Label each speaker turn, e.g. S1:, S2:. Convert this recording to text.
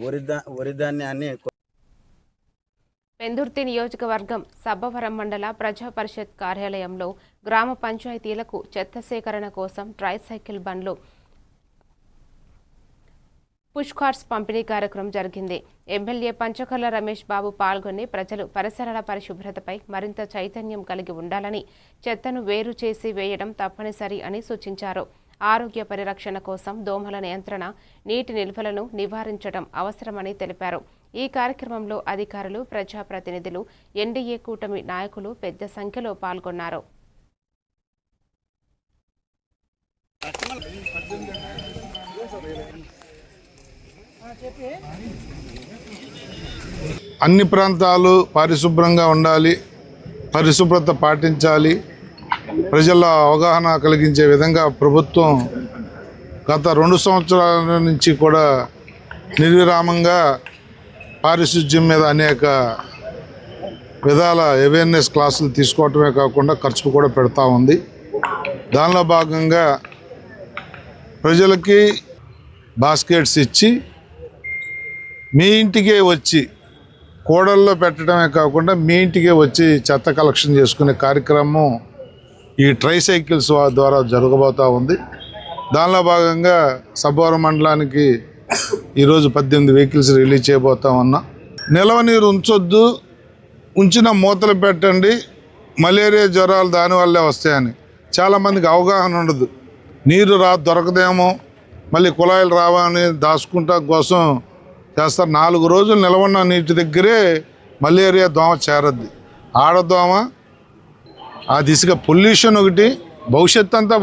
S1: వరి ధాన్యాన్ని
S2: పెందుర్తి నియోజకవర్గం సబ్బవరం మండల ప్రజా పరిషత్ కార్యాలయంలో గ్రామ పంచాయతీలకు చెత్త సేకరణ కోసం ట్రైసైకిల్ బండ్లు పుష్ కార్ట్స్ పంపిణీ కార్యక్రమం జరిగింది. ఎమ్మెల్యే పంచకర్ల రమేష్ బాబు పాల్గొని ప్రజలు పరిసరాల పరిశుభ్రతపై మరింత చైతన్యం కలిగి ఉండాలని, చెత్తను వేరు చేసి వేయడం తప్పనిసరి అని సూచించారు. ఆరోగ్య పరిరక్షణ కోసం దోమల నియంత్రణ, నీటి నిల్వలను నివారించడం అవసరమని తెలిపారు. ఈ కార్యక్రమంలో అధికారులు, ప్రజాప్రతినిధులు, ఎన్డీఏ కూటమి నాయకులు పెద్ద సంఖ్యలో పాల్గొన్నారు.
S3: అన్ని ప్రాంతాలు పరిశుభ్రంగా ఉండాలి, పరిశుభ్రత పాటించాలి, ప్రజల్లో అవగాహన కలిగించే విధంగా ప్రభుత్వం గత 2 సంవత్సరాల నుంచి కూడా నిర్విరామంగా పారిశుధ్యం మీద అనేక విధాల అవేర్నెస్ క్లాసులు తీసుకోవటమే కాకుండా ఖర్చు కూడా పెడతా ఉంది. దానిలో భాగంగా ప్రజలకి బాస్కెట్స్ ఇచ్చి మీ ఇంటికే వచ్చి కూడల్లో పెట్టడమే కాకుండా మీ ఇంటికే వచ్చి చెత్త కలెక్షన్ చేసుకునే కార్యక్రమం ఈ ట్రైసైకిల్స్ ద్వారా జరగబోతూ ఉంది. దానిలో భాగంగా సబ్బవరం మండలానికి ఈరోజు 18 వెహికల్స్ రిలీజ్ చేయబోతా ఉన్నాం. నిల్వ నీరు ఉంచొద్దు, ఉంచిన మూతలు పెట్టండి, మలేరియా జ్వరాలు దానివల్లే వస్తాయని చాలామందికి అవగాహన ఉండదు. నీరు దొరకదేమో, మళ్ళీ కుళాయిలు రావని దాచుకుంటా కోసం చేస్తారు. 4 రోజులు నిలవన్న నీటి దగ్గరే మలేరియా దోమ చేరద్ది. ఆడదోమ, ఆ దిశగా పొల్యూషన్ ఒకటి, భవిష్యత్తు అంతా